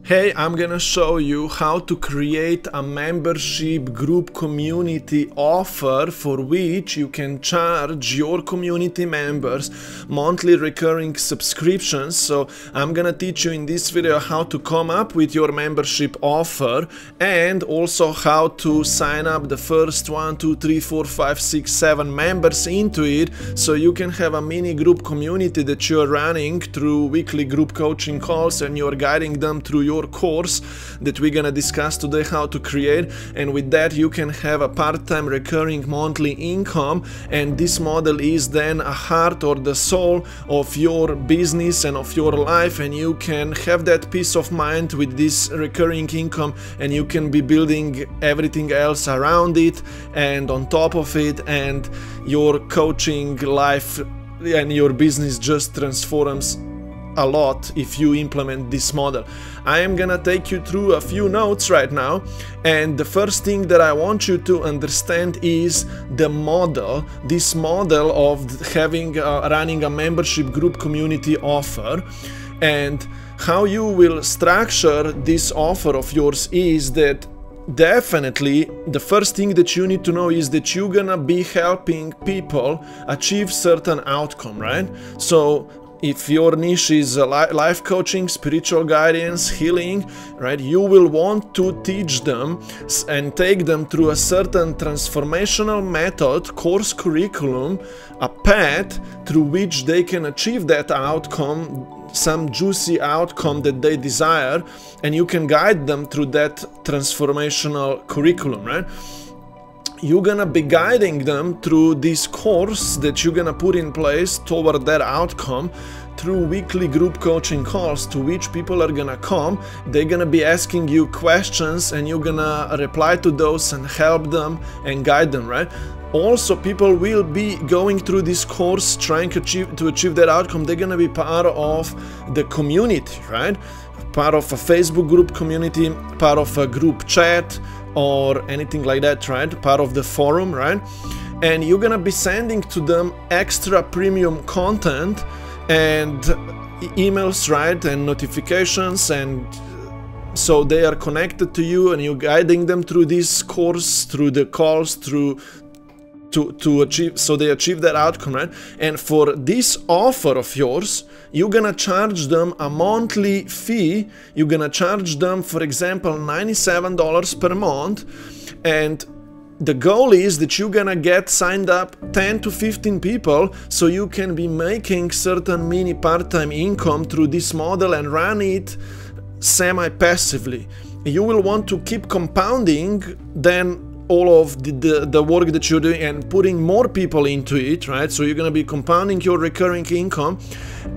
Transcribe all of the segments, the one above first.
Hey, I'm gonna show you how to create a membership group community offer for which you can charge your community members monthly recurring subscriptions. So I'm gonna teach you in this video how to come up with your membership offer and also how to sign up the first 1, 2, 3, 4, 5, 6, 7 members into it, so you can have a mini group community that you're running through weekly group coaching calls, and you're guiding them through your course that we're gonna discuss today how to create. And with that you can have a part-time recurring monthly income, and this model is then a heart or the soul of your business and of your life, and you can have that peace of mind with this recurring income, and you can be building everything else around it and on top of it, and your coaching life and your business just transforms a lot if you implement this model. I am gonna take you through a few notes right now, and the first thing that I want you to understand is the model, this model of having running a membership group community offer. And how you will structure this offer of yours is that definitely the first thing that you need to know is that you're gonna be helping people achieve certain outcome, right? So if your niche is life coaching, spiritual guidance, healing, right, you will want to teach them and take them through a certain transformational method, course curriculum, a path through which they can achieve that outcome, some juicy outcome that they desire, and you can guide them through that transformational curriculum, right? You're gonna be guiding them through this course that you're gonna put in place toward that outcome through weekly group coaching calls to which people are gonna come. They're gonna be asking you questions, and you're gonna reply to those and help them and guide them, right? Also, people will be going through this course trying to achieve that outcome. They're gonna be part of the community, right? Part of a Facebook group community, part of a group chat, or anything like that, right? Part of the forum, right? And you're gonna be sending to them extra premium content and emails, right? And notifications, and so they are connected to you, and you're guiding them through this course, through the calls, to achieve, so they achieve that outcome, right? And for this offer of yours, you're gonna charge them a monthly fee. You're gonna charge them, for example, $97 per month, and the goal is that you're gonna get signed up 10 to 15 people, so you can be making certain mini part-time income through this model and run it semi-passively. You will want to keep compounding then all of the work that you're doing and putting more people into it, right? So you're gonna be compounding your recurring income,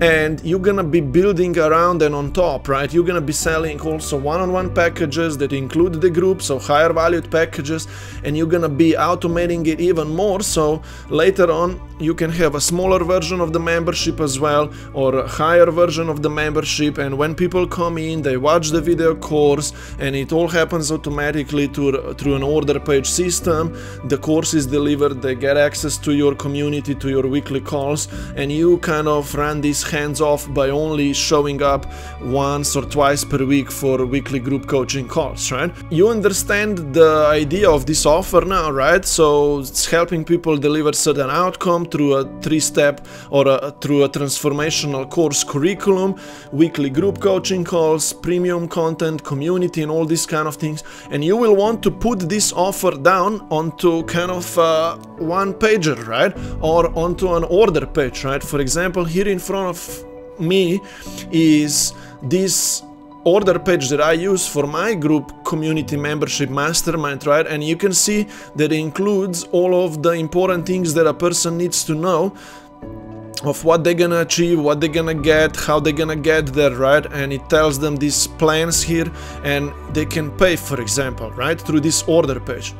and you're gonna be building around and on top, right? You're gonna be selling also one-on-one packages that include the group, so higher valued packages, and you're gonna be automating it even more, so later on you can have a smaller version of the membership as well, or a higher version of the membership, and when people come in, they watch the video course, and it all happens automatically through an order page system. The course is delivered, they get access to your community, to your weekly calls, and you kind of run this hands-off by only showing up once or twice per week for weekly group coaching calls, right? You understand the idea of this offer now, right? So it's helping people deliver certain outcome through a 3-step or through a transformational course curriculum, weekly group coaching calls, premium content, community, and all these kind of things. And you will want to put this offer down onto kind of one pager, right? Or onto an order page, right? For example, here in front of me is this order page that I use for my group community membership mastermind, right? And you can see that it includes all of the important things that a person needs to know of what they're gonna achieve, what they're gonna get, how they're gonna get there, right? And it tells them these plans here, and they can pay, for example, right, through this order page.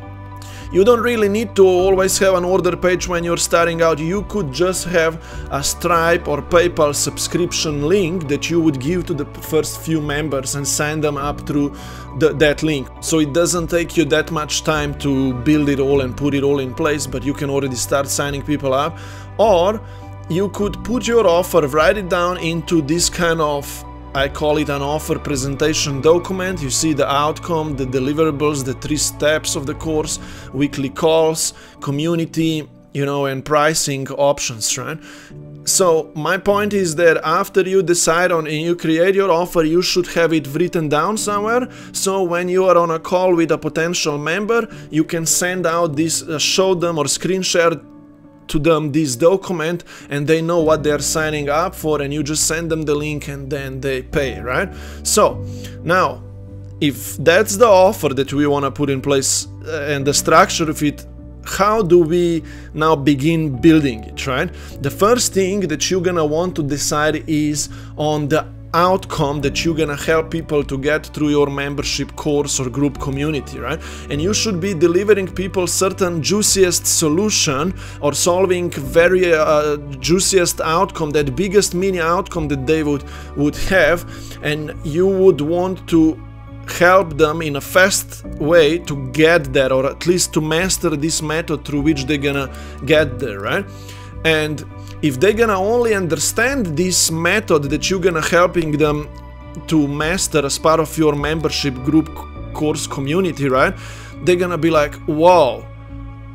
You don't really need to always have an order page when you're starting out. You could just have a Stripe or PayPal subscription link that you would give to the first few members and sign them up through that link. So it doesn't take you that much time to build it all and put it all in place, but you can already start signing people up. Or you could put your offer, write it down into this kind of I call it an offer presentation document. You see the outcome, the deliverables, the 3 steps of the course, weekly calls, community, you know, and pricing options, right? So my point is that after you decide on and you create your offer, you should have it written down somewhere. So when you are on a call with a potential member, you can send out this, show them or screen share to them this document, and they know what they're signing up for, and you just send them the link and then they pay, right? So now, if that's the offer that we want to put in place and the structure of it, how do we now begin building it, right? The first thing that you're gonna want to decide is on the outcome that you're gonna help people to get through your membership course or group community, right? And you should be delivering people certain juiciest solution or solving very juiciest outcome, that biggest mini outcome that they would have, and you would want to help them in a fast way to get there, or at least to master this method through which they're gonna get there, right? And if they're gonna only understand this method that you're gonna helping them to master as part of your membership group course community, right? They're gonna be like, whoa,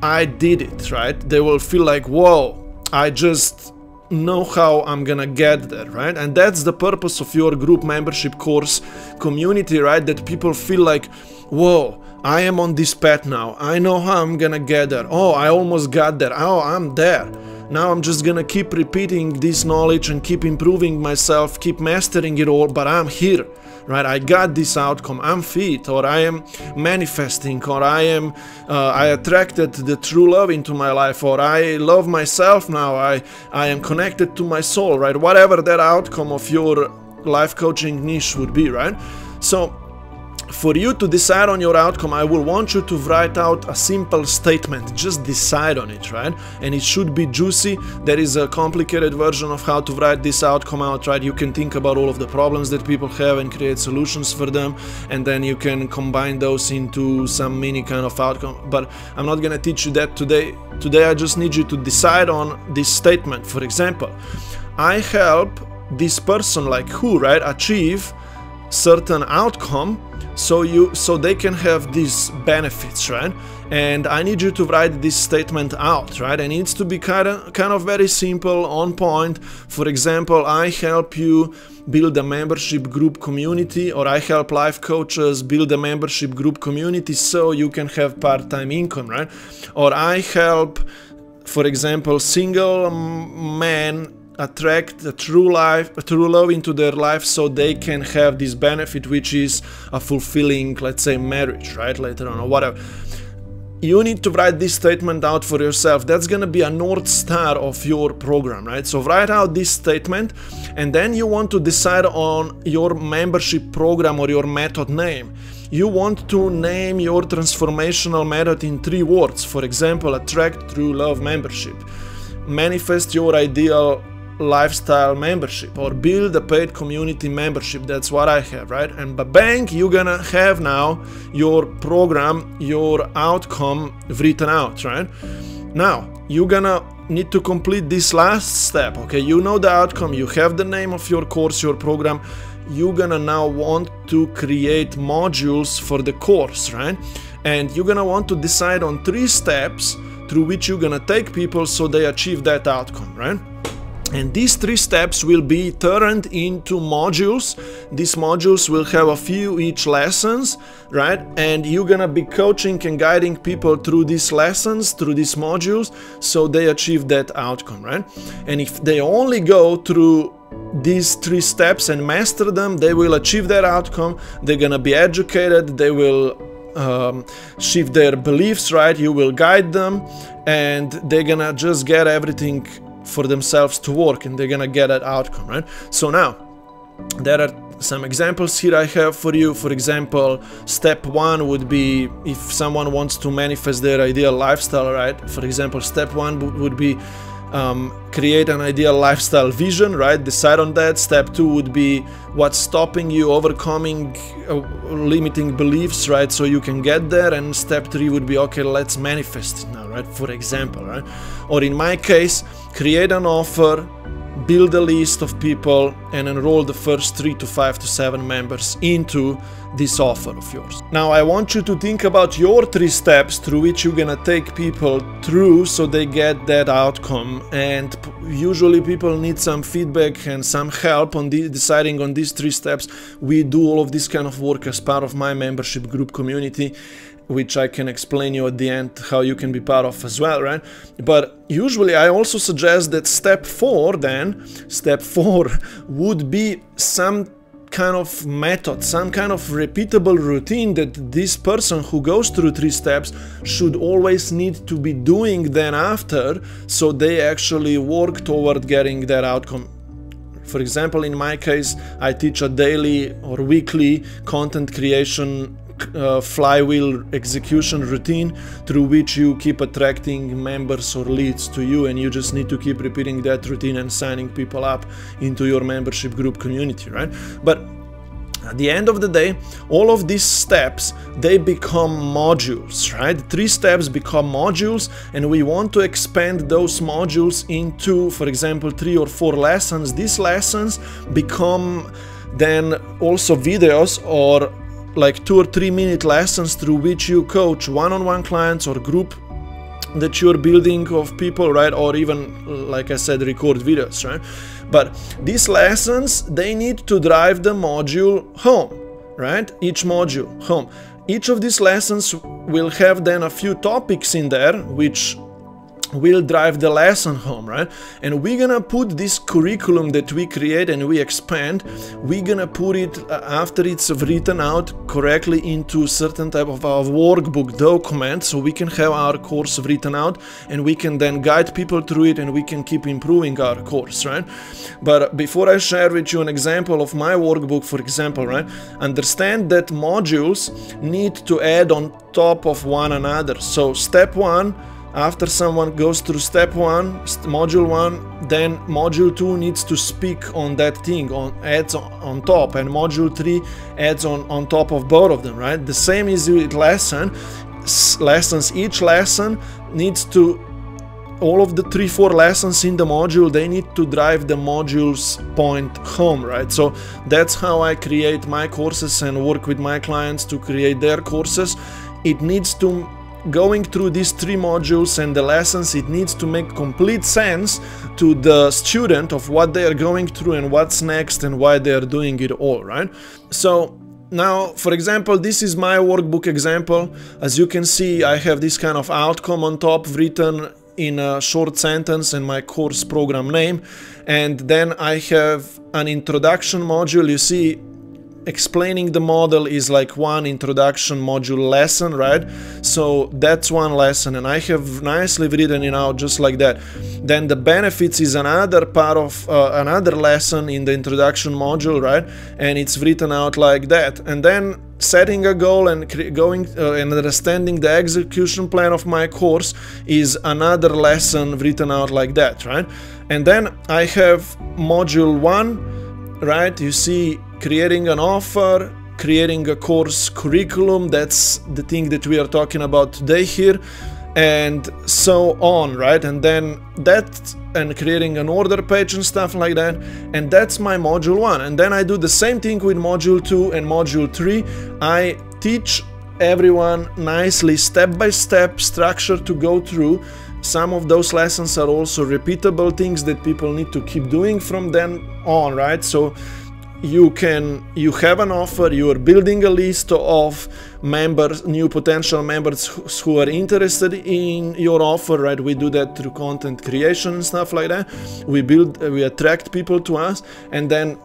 I did it, right? They will feel like, whoa, I just know how I'm gonna get there, right? And that's the purpose of your group membership course community, right? That people feel like, whoa, I am on this path now, I know how I'm gonna get there, oh, I almost got there, oh, I'm there. Now I'm just gonna keep repeating this knowledge and keep improving myself, keep mastering it all, but I'm here, right? I got this outcome, I'm fit, or I am manifesting, or I attracted the true love into my life, or I love myself now, I am connected to my soul, right? Whatever that outcome of your life coaching niche would be, right? So for you to decide on your outcome, I will want you to write out a simple statement. Just decide on it, right? And it should be juicy. There is a complicated version of how to write this outcome out, right? You can think about all of the problems that people have and create solutions for them, and then you can combine those into some mini kind of outcome. But I'm not gonna teach you that today. Today I just need you to decide on this statement. For example, I help this person, like who, right, achieve certain outcome so they can have these benefits, right? And I need you to write this statement out, right? And it needs to be kind of very simple, on point. For example, I help you build a membership group community, or I help life coaches build a membership group community so you can have part-time income, right? Or I help, for example, single men attract a true love into their life so they can have this benefit, which is a fulfilling, let's say, marriage, right, later on, or whatever. You need to write this statement out for yourself. That's gonna be a North Star of your program, right? So write out this statement, and then you want to decide on your membership program or your method name. You want to name your transformational method in 3 words. For example, attract true love membership, manifest your ideal lifestyle membership, or build a paid community membership. That's what I have, right? And bang, you're gonna have now your program, your outcome written out, right? Now you're gonna need to complete this last step. Okay, you know the outcome, you have the name of your course, your program. You're gonna now want to create modules for the course, right? And you're gonna want to decide on 3 steps through which you're gonna take people so they achieve that outcome, right? And these 3 steps will be turned into modules. These modules will have a few each lessons, right? And you're gonna be coaching and guiding people through these lessons, through these modules, so they achieve that outcome, right? And if they only go through these 3 steps and master them, they will achieve that outcome. They're gonna be educated, they will shift their beliefs, right? You will guide them, and they're gonna just get everything for themselves to work, and they're gonna get that outcome, right? So now there are some examples here I have for you. For example, step 1 would be if someone wants to manifest their ideal lifestyle, right? For example, step 1 would be create an ideal lifestyle vision, right? Decide on that. Step 2 would be what's stopping you, overcoming limiting beliefs, right? So you can get there. And step 3 would be, okay, let's manifest it now, right? For example, right? Or in my case, create an offer, build a list of people and enroll the first 3 to 5 to 7 members into this offer of yours. Now I want you to think about your 3 steps through which you're gonna take people through so they get that outcome, and usually people need some feedback and some help on deciding on these 3 steps. We do all of this kind of work as part of my membership group community, which I can explain you at the end how you can be part of as well, right? But usually I also suggest that step 4 would be some kind of method, some kind of repeatable routine that this person who goes through 3 steps should always need to be doing then after, so they actually work toward getting that outcome. For example, in my case, I teach a daily or weekly content creation flywheel execution routine through which you keep attracting members or leads to you, and you just need to keep repeating that routine and signing people up into your membership group community, right? But at the end of the day, all of these steps, they become modules, right? 3 steps become modules, and we want to expand those modules into, for example, 3 or 4 lessons. These lessons become then also videos or like 2 or 3 minute lessons through which you coach one-on-one clients or group that you're building of people, right? Or even, like I said, record videos, right? But these lessons, they need to drive the module home, right? Each module home. Each of these lessons will have then a few topics in there which will drive the lesson home, right? And we're gonna put this curriculum that we create and we expand, we're gonna put it after it's written out correctly into certain type of our workbook document, so we can have our course written out and we can then guide people through it and we can keep improving our course, right? But before I share with you an example of my workbook, for example, right, understand that modules need to add on top of one another. So step 1, after someone goes through step 1, module 1, then module 2 needs to speak on that thing, adds on top, and module 3 adds on top of both of them, right? The same is with lessons. Each lesson needs to, all of the 3-4 lessons in the module, they need to drive the module's point home, right? So that's how I create my courses and work with my clients to create their courses. It needs to, going through these 3 modules and the lessons, it needs to make complete sense to the student of what they are going through and what's next and why they are doing it all, right? So now, for example, this is my workbook example. As you can see, I have this kind of outcome on top written in a short sentence and my course program name, and then I have an introduction module. You see, explaining the model is like one introduction module lesson, right? So that's one lesson, and I have nicely written it out just like that. Then the benefits is another part of another lesson in the introduction module, right? And it's written out like that. And then setting a goal and and understanding the execution plan of my course is another lesson written out like that, right? And then I have module 1, right? You see, creating an offer, creating a course curriculum, that's the thing that we are talking about today here, and so on, right? And then that, and creating an order page and stuff like that, and that's my module 1. And then I do the same thing with module 2 and module 3. I teach everyone nicely, step-by-step structure to go through. Some of those lessons are also repeatable things that people need to keep doing from then on, right? So you have an offer, you are building a list of members, new potential members who are interested in your offer, right? We do that through content creation and stuff like that. We attract people to us, and then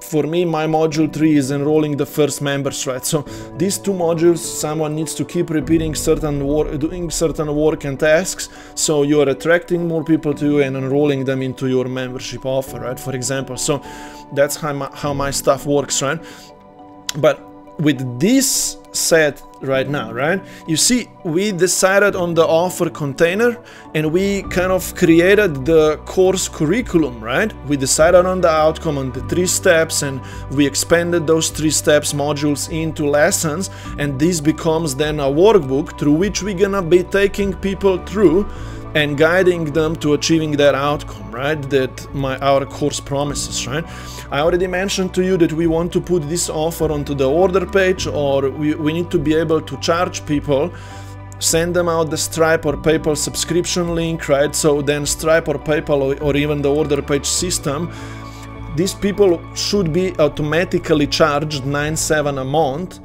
for me, my module 3 is enrolling the first members, right? So these 2 modules, someone needs to keep repeating certain work, doing certain work and tasks, so you are attracting more people to you and enrolling them into your membership offer, right? For example, so that's how my stuff works, right? But with this set right now, right, you see, we decided on the offer container and we kind of created the course curriculum, right? We decided on the outcome, on the 3 steps, and we expanded those 3 steps modules into lessons, and this becomes then a workbook through which we're gonna be taking people through and guiding them to achieving that outcome, right, that our course promises, right? I already mentioned to you that we want to put this offer onto the order page, or we need to be able to charge people, send them out the Stripe or PayPal subscription link, right? So then Stripe or PayPal or even the order page system, these people should be automatically charged $9.7 a month.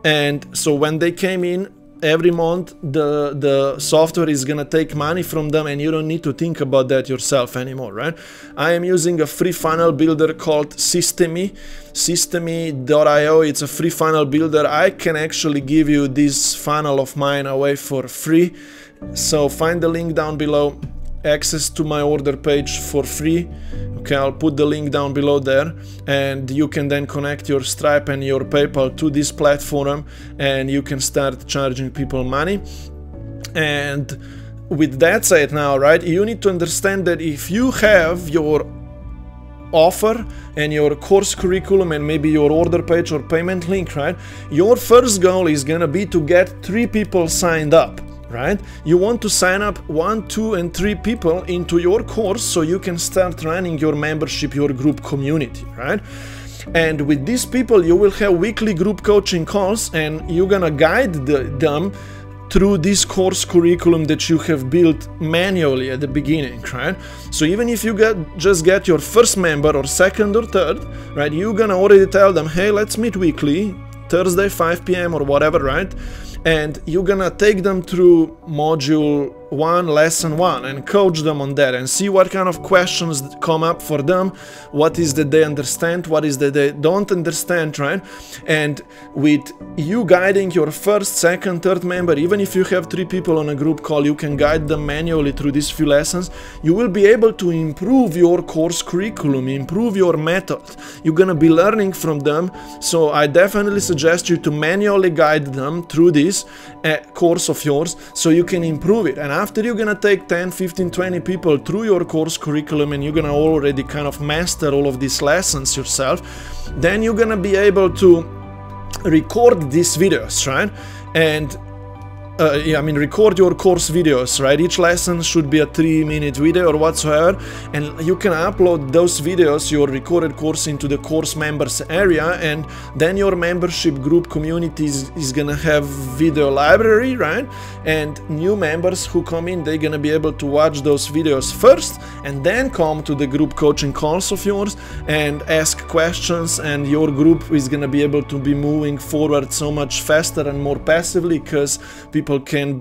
And so when they came in, every month the software is gonna take money from them, and you don't need to think about that yourself anymore, right? I am using a free funnel builder called Systemi, systemi.io. It's a free funnel builder. I can actually give you this funnel of mine away for free. So find the link down below, access to my order page for free. Okay, I'll put the link down below there, and you can then connect your Stripe and your PayPal to this platform, and you can start charging people money. And with that said now, right, you need to understand that if you have your offer and your course curriculum and maybe your order page or payment link, right, your first goal is gonna be to get 3 people signed up. Right? You want to sign up 1, 2, and 3 people into your course so you can start running your membership, your group community, right? And with these people, you will have weekly group coaching calls, and you're gonna guide them through this course curriculum that you have built manually at the beginning, right? So even if you just get your first member or second or third, right, you're gonna already tell them, hey, let's meet weekly, Thursday 5 p.m. or whatever, right? And you're gonna take them through module 1, lesson 1, and coach them on that and see what kind of questions come up for them, what is that they understand, what is that they don't understand, right? And with you guiding your first, second, third member, even if you have 3 people on a group call, you can guide them manually through these few lessons. You will be able to improve your course curriculum, improve your method. You're gonna be learning from them, so I definitely suggest you to manually guide them through this course of yours so you can improve it. And after you're gonna take 10, 15, 20 people through your course curriculum, and you're gonna already kind of master all of these lessons yourself, then you're gonna be able to record these videos, right? And record your course videos, right? Each lesson should be a 3-minute video or whatsoever, and you can upload those videos, your recorded course, into the course members area, and then your membership group community is gonna have video library, right? And new members who come in, they're gonna be able to watch those videos first, and then come to the group coaching calls of yours and ask questions, and your group is gonna be able to be moving forward so much faster and more passively, because people can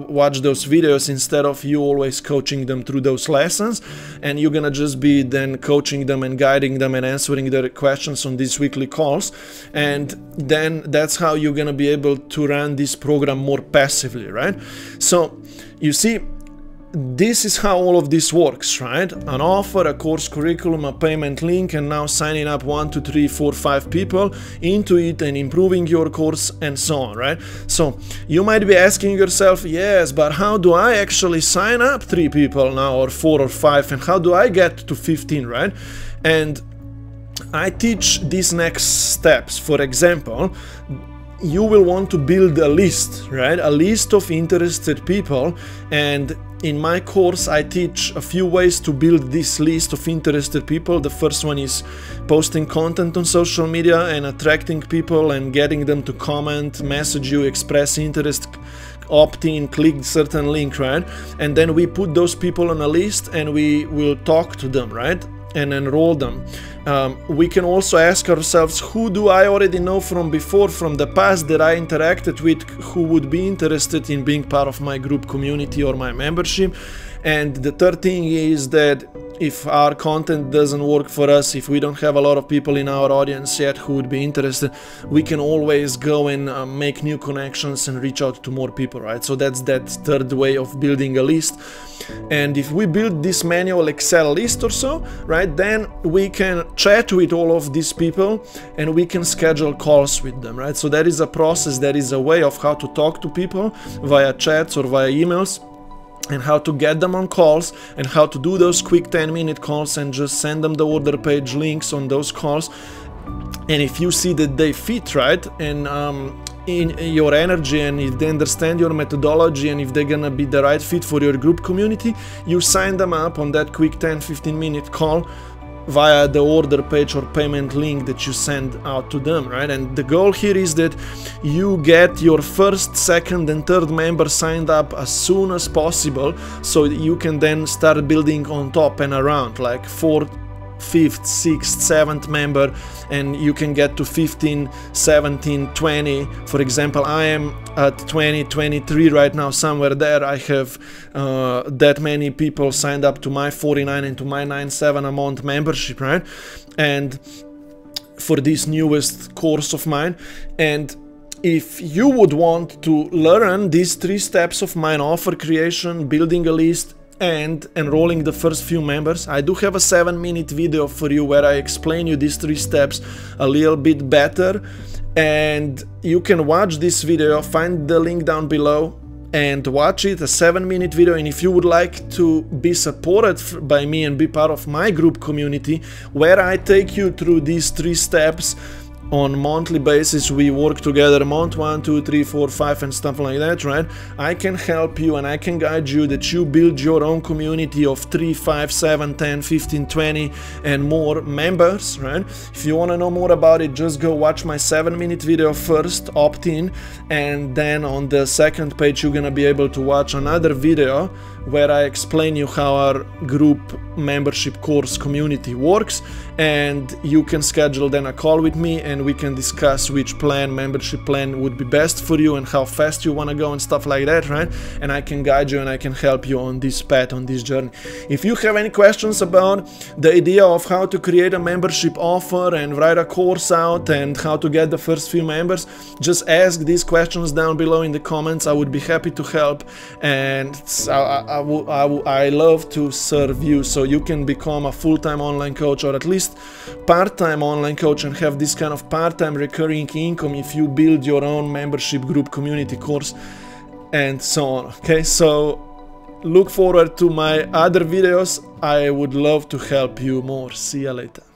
watch those videos instead of you always coaching them through those lessons, and you're gonna just be then coaching them and guiding them and answering their questions on these weekly calls. And then that's how you're gonna be able to run this program more passively, right? So you see, this is how all of this works, right? An offer, a course curriculum, a payment link, and now signing up 1, 2, 3, 4, 5 people into it and improving your course and so on, right? So you might be asking yourself, yes, but how do I actually sign up 3 people now, or 4 or 5, and how do I get to 15, right? And I teach these next steps. For example, you will want to build a list, right? A list of interested people, and in my course I teach a few ways to build this list of interested people. The first one is posting content on social media and attracting people and getting them to comment, message you, express interest, opt in, click certain link, right? And then we put those people on a list and we will talk to them, right? And enroll them. We can also ask ourselves, who do I already know from before, from the past, that I interacted with, who would be interested in being part of my group community or my membership. And the third thing is that if our content doesn't work for us, if we don't have a lot of people in our audience yet who would be interested, we can always go and make new connections and reach out to more people, right? So that's that third way of building a list. And if we build this manual Excel list or so, right, then we can chat with all of these people and we can schedule calls with them, right? So that is a process, that is a way of how to talk to people via chats or via emails, and how to get them on calls, and how to do those quick 10-minute calls and just send them the order page links on those calls. And if you see that they fit, right, and in your energy, and if they understand your methodology and if they're gonna be the right fit for your group community, you sign them up on that quick 10-15 minute call via the order page or payment link that you send out to them, right? And the goal here is that you get your first, second and third member signed up as soon as possible, so that you can then start building on top and around, like 4th, 5th, 6th, 7th member, and you can get to 15, 17, 20. For example, I am at 20, 23 right now, somewhere there. I have that many people signed up to my 49 and to my 97 a month membership, right? And for this newest course of mine. And if you would want to learn these 3 steps of mine: offer creation, building a list, and enrolling the first few members, I do have a 7-minute video for you where I explain you these 3 steps a little bit better, and you can watch this video, find the link down below and watch it, a 7-minute video. And if you would like to be supported by me and be part of my group community where I take you through these 3 steps on monthly basis, we work together month 1, 2, 3, 4, 5 and stuff like that, right? I can help you and I can guide you that you build your own community of 3, 5, 7, 10, 15, 20 and more members, right? If you want to know more about it, just go watch my 7-minute video first, opt in, and then on the second page you're gonna be able to watch another video where I explain you how our group membership course community works, and you can schedule then a call with me and we can discuss which membership plan would be best for you and how fast you want to go and stuff like that, right? And I can guide you and I can help you on this path, on this journey. If you have any questions about the idea of how to create a membership offer and write a course out and how to get the first few members, just ask these questions down below in the comments. I would be happy to help, and I love to serve you so you can become a full-time online coach, or at least part-time online coach, and have this kind of part-time recurring income if you build your own membership group community course and so on. Okay, so look forward to my other videos. I would love to help you more. See you later.